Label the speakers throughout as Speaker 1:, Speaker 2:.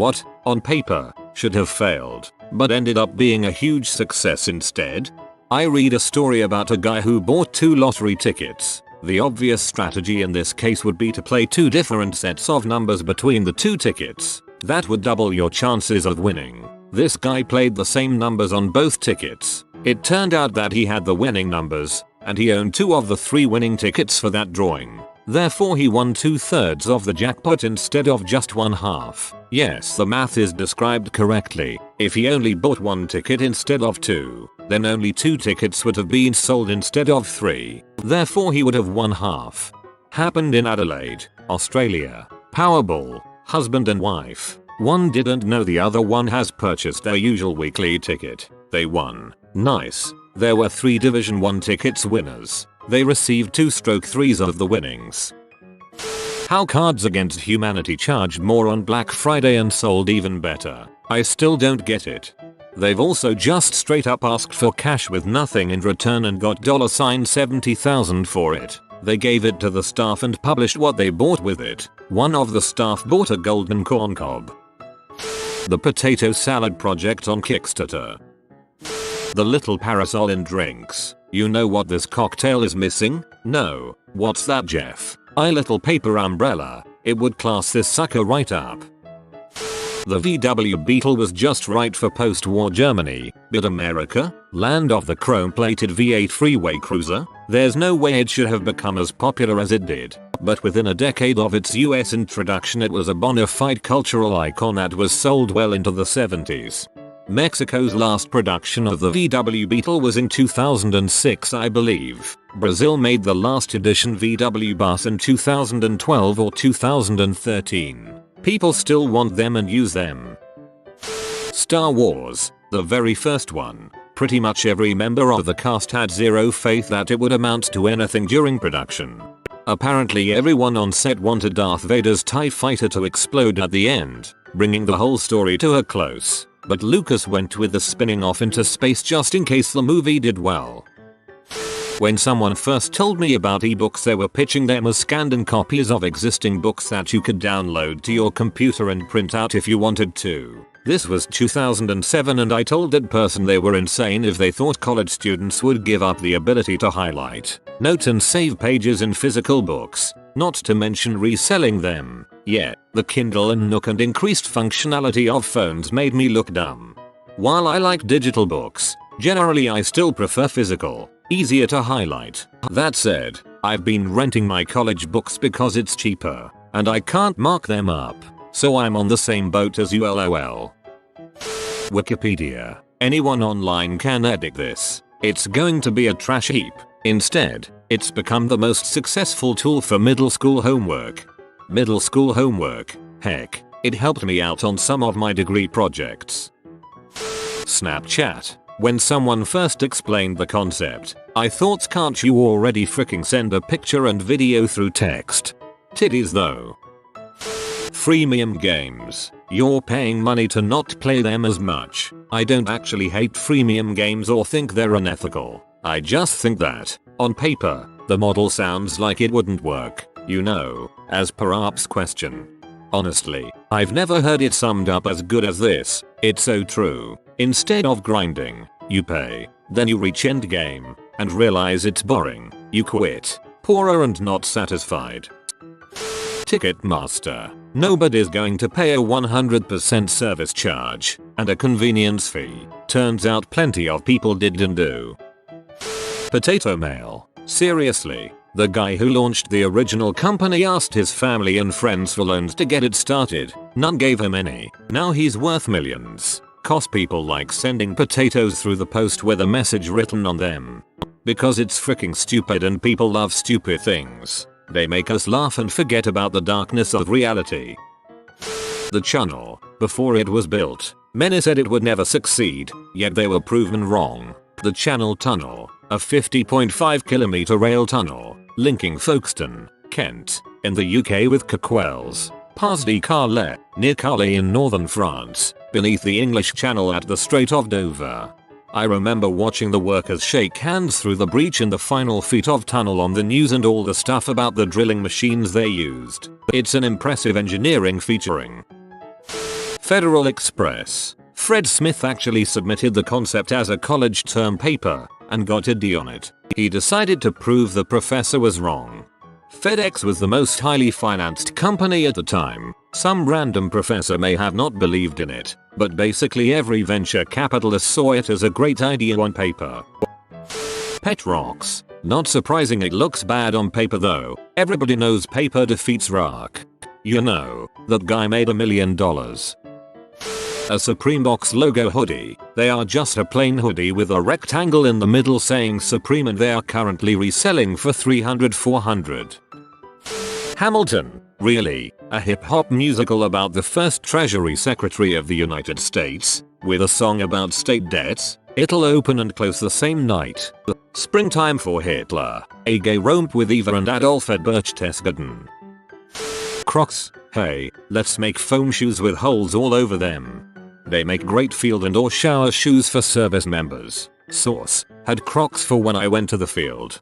Speaker 1: what, on paper, should have failed, but ended up being a huge success instead? I read a story about a guy who bought 2 lottery tickets. The obvious strategy in this case would be to play 2 different sets of numbers between the 2 tickets. That would double your chances of winning. This guy played the same numbers on both tickets. It turned out that he had the winning numbers, and he owned 2 of the 3 winning tickets for that drawing. Therefore he won 2/3 of the jackpot instead of just 1/2. Yes, the math is described correctly. If he only bought 1 ticket instead of 2, then only 2 tickets would have been sold instead of 3. Therefore he would have won half. Happened in Adelaide, Australia. Powerball, husband and wife. One didn't know the other one has purchased their usual weekly ticket. They won. Nice. There were 3 Division 1 tickets winners. They received 2/3s of the winnings. How Cards Against Humanity charged more on Black Friday and sold even better. I still don't get it. They've also just straight up asked for cash with nothing in return and got $70,000 for it. They gave it to the staff and published what they bought with it. One of the staff bought a golden corn cob. The Potato Salad Project on Kickstarter. The little parasol in drinks. You know what this cocktail is missing? No. What's that, Jeff? A little paper umbrella. It would class this sucker right up. The VW Beetle was just right for post-war Germany, but America? Land of the chrome-plated V8 freeway cruiser? There's no way it should have become as popular as it did. But within a decade of its US introduction it was a bona fide cultural icon that was sold well into the 70s. Mexico's last production of the VW Beetle was in 2006, I believe. Brazil made the last edition VW bus in 2012 or 2013. People still want them and use them. Star Wars, the very first one. Pretty much every member of the cast had zero faith that it would amount to anything during production. Apparently everyone on set wanted Darth Vader's TIE fighter to explode at the end, bringing the whole story to a close. But Lucas went with the spinning off into space just in case the movie did well. When someone first told me about ebooks, they were pitching them as scanned-in copies of existing books that you could download to your computer and print out if you wanted to. This was 2007 and I told that person they were insane if they thought college students would give up the ability to highlight, note and save pages in physical books, not to mention reselling them. Yeah, the Kindle and Nook and increased functionality of phones made me look dumb. While I like digital books, generally I still prefer physical, easier to highlight. That said, I've been renting my college books because it's cheaper, and I can't mark them up, so I'm on the same boat as you, lol. Wikipedia. Anyone online can edit this. It's going to be a trash heap. Instead, it's become the most successful tool for middle school homework. Middle school homework. Heck, it helped me out on some of my degree projects. Snapchat. When someone first explained the concept, I thought, can't you already freaking send a picture and video through text? Titties though. Freemium games. You're paying money to not play them as much. I don't actually hate freemium games or think they're unethical. I just think that, on paper, the model sounds like it wouldn't work, you know, as per Arp's question. Honestly, I've never heard it summed up as good as this. It's so true. Instead of grinding, you pay, then you reach endgame, and realize it's boring. You quit, poorer and not satisfied. Ticketmaster. Nobody's going to pay a 100% service charge and a convenience fee. Turns out plenty of people did and do. Potato Mail. Seriously, the guy who launched the original company asked his family and friends for loans to get it started. None gave him any. Now he's worth millions. Cause people like sending potatoes through the post with a message written on them. Because it's freaking stupid and people love stupid things. They make us laugh and forget about the darkness of reality. The channel. Before it was built, many said it would never succeed, yet they were proven wrong. The Channel Tunnel, a 50.5km rail tunnel, linking Folkestone, Kent, in the UK with Coquelles, Pas-de-Calais, near Calais in northern France, beneath the English Channel at the Strait of Dover. I remember watching the workers shake hands through the breach in the final feet of tunnel on the news and all the stuff about the drilling machines they used. It's an impressive engineering featuring. Federal Express. Fred Smith actually submitted the concept as a college term paper and got a D on it. He decided to prove the professor was wrong. FedEx was the most highly financed company at the time. Some random professor may have not believed in it, but basically every venture capitalist saw it as a great idea on paper. Pet rocks. Not surprising it looks bad on paper though. Everybody knows paper defeats rock. You know, that guy made $1 million. A Supreme Box logo hoodie. They are just a plain hoodie with a rectangle in the middle saying Supreme, and they are currently reselling for $300-400. Hamilton. Really? A hip hop musical about the first Treasury Secretary of the United States? With a song about state debts? It'll open and close the same night. Springtime for Hitler. A gay romp with Eva and Adolf at Berchtesgaden. Crocs. Hey, let's make foam shoes with holes all over them. They make great field and or shower shoes for service members. Source. Had Crocs for when I went to the field.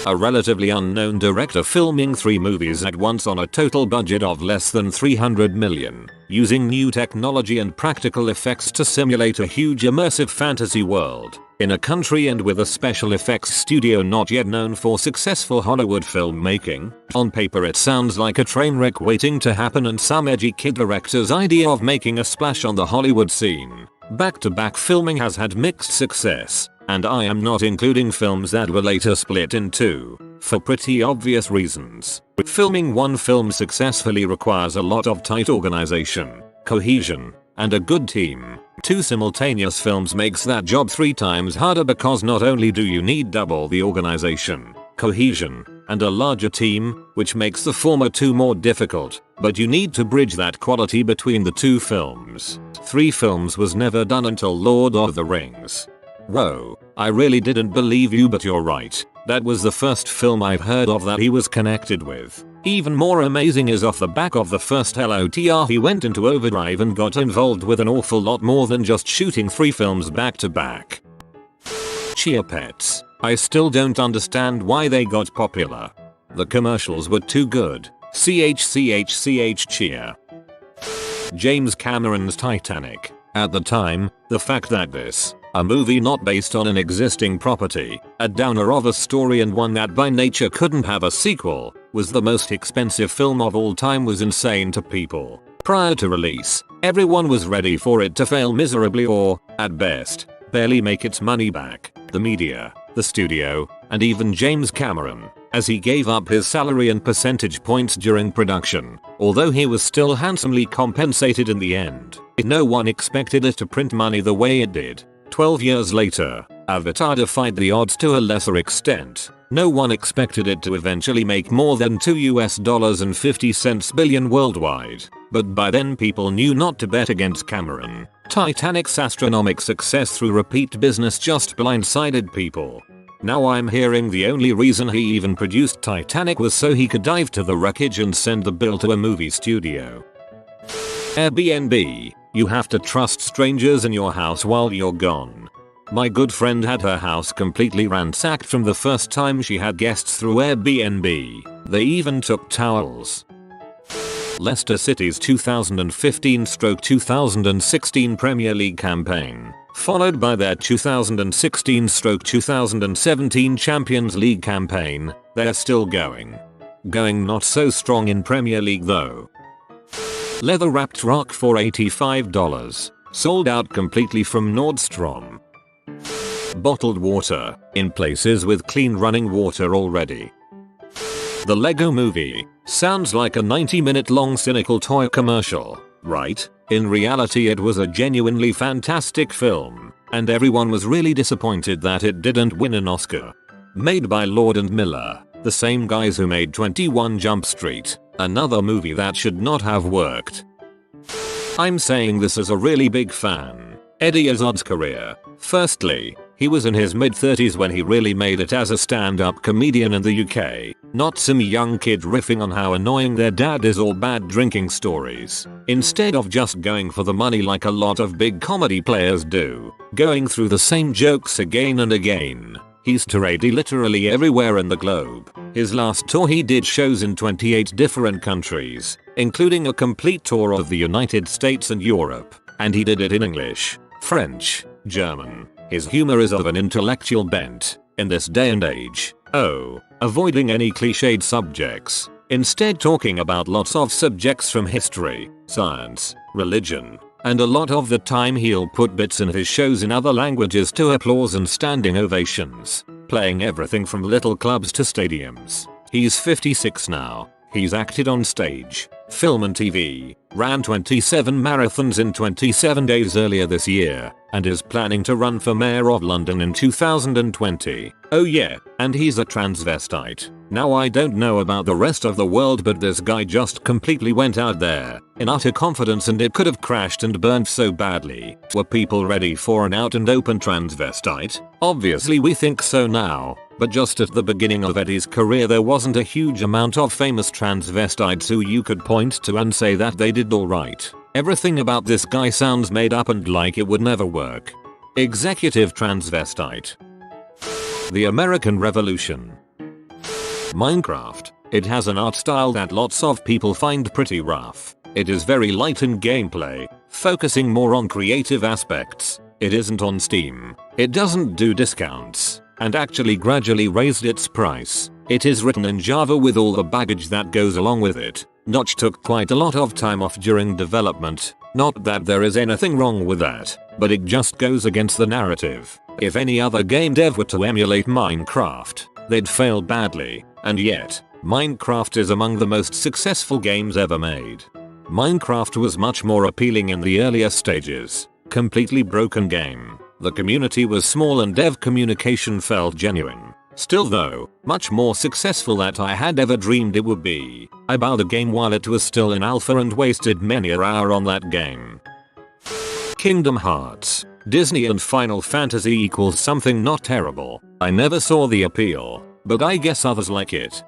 Speaker 1: A relatively unknown director filming 3 movies at once on a total budget of less than $300 million, using new technology and practical effects to simulate a huge immersive fantasy world, in a country and with a special effects studio not yet known for successful Hollywood filmmaking. On paper it sounds like a train wreck waiting to happen and some edgy kid director's idea of making a splash on the Hollywood scene. Back-to-back filming has had mixed success. And I am not including films that were later split in 2, for pretty obvious reasons. Filming one film successfully requires a lot of tight organization, cohesion, and a good team. 2 simultaneous films makes that job 3 times harder because not only do you need double the organization, cohesion, and a larger team, which makes the former 2 more difficult, but you need to bridge that quality between the 2 films. 3 films was never done until Lord of the Rings. Whoa, I really didn't believe you, but you're right. That was the first film I've heard of that he was connected with. Even more amazing is off the back of the first LOTR he went into overdrive and got involved with an awful lot more than just shooting 3 films back to back. Chia Pets. I still don't understand why they got popular. The commercials were too good. CHCHCH Chia. James Cameron's Titanic. At the time, the fact that this, a movie not based on an existing property, a downer of a story and one that by nature couldn't have a sequel, was the most expensive film of all time was insane to people. Prior to release, everyone was ready for it to fail miserably or, at best, barely make its money back. The media, the studio, and even James Cameron, as he gave up his salary and percentage points during production, although he was still handsomely compensated in the end. No one expected it to print money the way it did. 12 years later, Avatar defied the odds to a lesser extent. No one expected it to eventually make more than $2.50 billion worldwide. But by then people knew not to bet against Cameron. Titanic's astronomical success through repeat business just blindsided people. Now I'm hearing the only reason he even produced Titanic was so he could dive to the wreckage and send the bill to a movie studio. Airbnb. You have to trust strangers in your house while you're gone. My good friend had her house completely ransacked from the first time she had guests through Airbnb. They even took towels. Leicester City's 2015/2016 Premier League campaign, followed by their 2016/2017 Champions League campaign. They're still going. Going not so strong in Premier League though. Leather wrapped rock for $85. Sold out completely from Nordstrom. Bottled water, in places with clean running water already. The Lego Movie. Sounds like a 90-minute long cynical toy commercial, right? In reality it was a genuinely fantastic film, and everyone was really disappointed that it didn't win an Oscar. Made by Lord and Miller, the same guys who made 21 Jump Street. Another movie that should not have worked. I'm saying this as a really big fan. Eddie Izzard's career. Firstly, he was in his mid-30s when he really made it as a stand-up comedian in the UK, not some young kid riffing on how annoying their dad is or bad drinking stories. Instead of just going for the money like a lot of big comedy players do, going through the same jokes again and again. He's toured literally everywhere in the globe. His last tour he did shows in 28 different countries. including a complete tour of the United States and Europe, and he did it in English, French, German. His humor is of an intellectual bent, in this day and age, avoiding any cliched subjects, instead talking about lots of subjects from history, science, religion, and a lot of the time he'll put bits in his shows in other languages to applause and standing ovations, playing everything from little clubs to stadiums. He's 56 now. He's acted on stage, film and TV, ran 27 marathons in 27 days earlier this year, and is planning to run for mayor of London in 2020. Oh yeah, and he's a transvestite. Now I don't know about the rest of the world, but this guy just completely went out there, in utter confidence, and it could have crashed and burned so badly. Were people ready for an out and open transvestite? Obviously we think so now. But just at the beginning of Eddie's career there wasn't a huge amount of famous transvestites who you could point to and say that they did alright. Everything about this guy sounds made up and like it would never work. Executive transvestite. The American Revolution. Minecraft. It has an art style that lots of people find pretty rough. It is very light in gameplay, focusing more on creative aspects. It isn't on Steam. It doesn't do discounts, and actually gradually raised its price. It is written in Java with all the baggage that goes along with it. Notch took quite a lot of time off during development. Not that there is anything wrong with that, but it just goes against the narrative. If any other game dev were to emulate Minecraft, they'd fail badly, and yet, Minecraft is among the most successful games ever made. Minecraft was much more appealing in the earlier stages. Completely broken game. The community was small and dev communication felt genuine. Still though, much more successful than I had ever dreamed it would be. I bought the game while it was still in alpha and wasted many an hour on that game. Kingdom Hearts. Disney and Final Fantasy equals something not terrible. I never saw the appeal, but I guess others like it.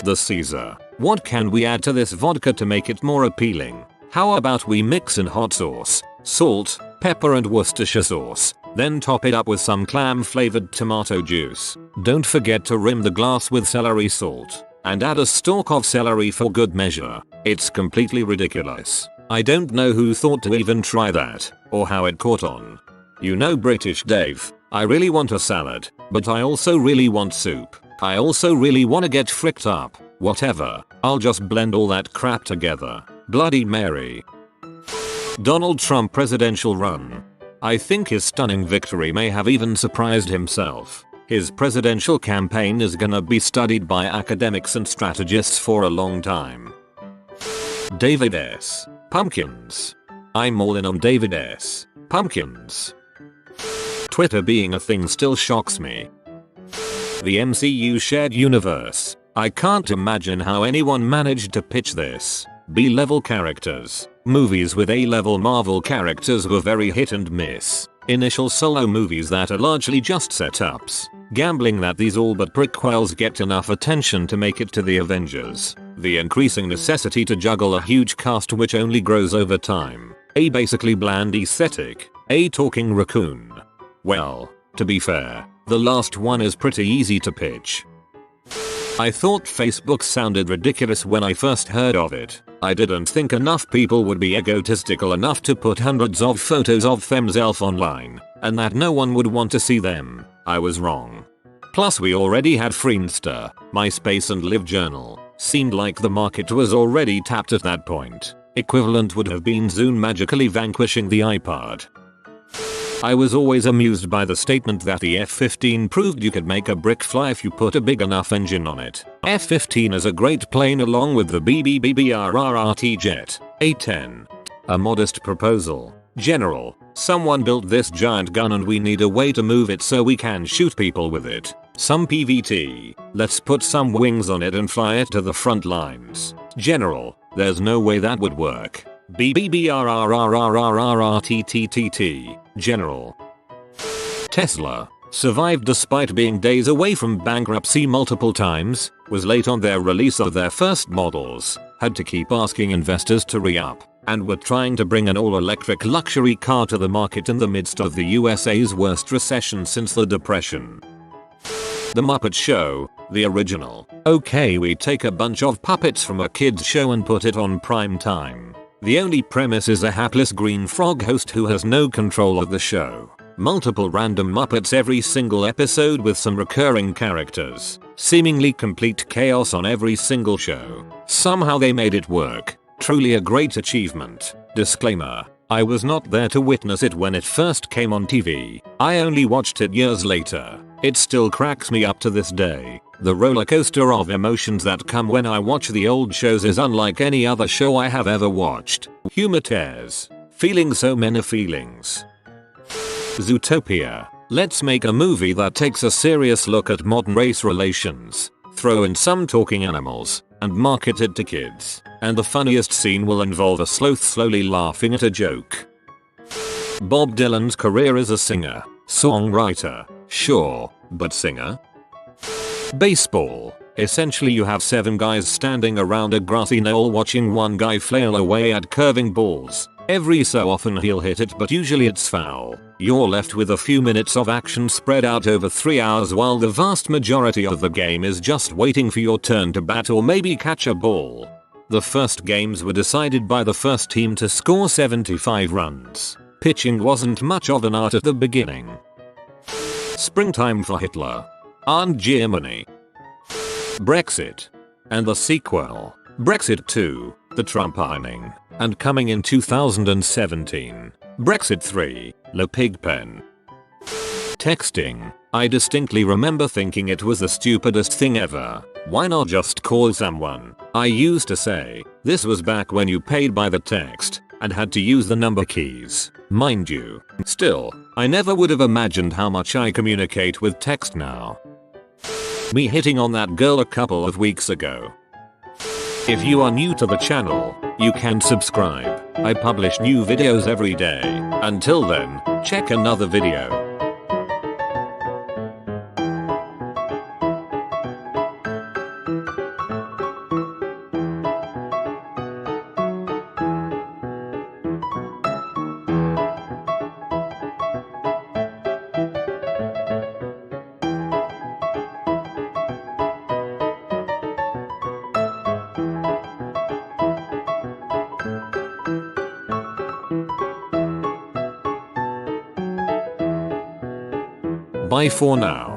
Speaker 1: The Caesar. What can we add to this vodka to make it more appealing? How about we mix in hot sauce, salt, pepper and Worcestershire sauce, then top it up with some clam flavored tomato juice. Don't forget to rim the glass with celery salt, and add a stalk of celery for good measure. It's completely ridiculous. I don't know who thought to even try that, or how it caught on. You know British Dave, I really want a salad, but I also really want soup. I also really want to get fricked up. Whatever, I'll just blend all that crap together. Bloody Mary. Donald Trump presidential run. I think his stunning victory may have even surprised himself. His presidential campaign is gonna be studied by academics and strategists for a long time. David S. Pumpkins. I'm all in on David S. Pumpkins. Twitter being a thing still shocks me. The MCU shared universe. I can't imagine how anyone managed to pitch this. B-level characters. Movies with A-level Marvel characters were very hit and miss. Initial solo movies that are largely just setups. Gambling that these all but prequels get enough attention to make it to the Avengers. The increasing necessity to juggle a huge cast which only grows over time. A basically bland aesthetic. A talking raccoon. Well, to be fair, the last one is pretty easy to pitch. I thought Facebook sounded ridiculous when I first heard of it. I didn't think enough people would be egotistical enough to put hundreds of photos of themselves online, and that no one would want to see them. I was wrong. Plus we already had Friendster, MySpace and LiveJournal. Seemed like the market was already tapped at that point. Equivalent would have been Zune magically vanquishing the iPod. I was always amused by the statement that the F-15 proved you could make a brick fly if you put a big enough engine on it. F-15 is a great plane along with the BBBBRRRT jet. A-10. A modest proposal. General, someone built this giant gun and we need a way to move it so we can shoot people with it. Some PVT. Let's put some wings on it and fly it to the front lines. General, there's no way that would work. BBBRRRRRRRTTTT. General. Tesla survived despite being days away from bankruptcy multiple times, was late on their release of their first models, had to keep asking investors to re-up, and were trying to bring an all-electric luxury car to the market in the midst of the USA's worst recession since the Depression. The Muppet Show, the original. Okay, we take a bunch of puppets from a kid's show and put it on prime time. The only premise is a hapless green frog host who has no control of the show. Multiple random Muppets every single episode with some recurring characters. Seemingly complete chaos on every single show. Somehow they made it work. Truly a great achievement. Disclaimer. I was not there to witness it when it first came on TV. I only watched it years later. It still cracks me up to this day. The roller coaster of emotions that come when I watch the old shows is unlike any other show I have ever watched. Humor tears. Feeling so many feelings. Zootopia. Let's make a movie that takes a serious look at modern race relations. Throw in some talking animals and market it to kids. And the funniest scene will involve a sloth slowly laughing at a joke. Bob Dylan's career as a singer, songwriter, sure, but singer? Baseball. Essentially you have 7 guys standing around a grassy knoll watching one guy flail away at curving balls. Every so often he'll hit it, but usually it's foul. You're left with a few minutes of action spread out over 3 hours while the vast majority of the game is just waiting for your turn to bat or maybe catch a ball. The first games were decided by the first team to score 75 runs. Pitching wasn't much of an art at the beginning. Springtime for Hitler. And Germany. Brexit. And the sequel, Brexit 2, the Trump ironing. And coming in 2017, Brexit 3, Le Pigpen. Texting. I distinctly remember thinking it was the stupidest thing ever. Why not just call someone? I used to say, this was back when you paid by the text and had to use the number keys. Mind you. Still, I never would have imagined how much I communicate with text now. Me hitting on that girl a couple of weeks ago. If you are new to the channel, you can subscribe. I publish new videos every day. Until then, check another video. Bye for now.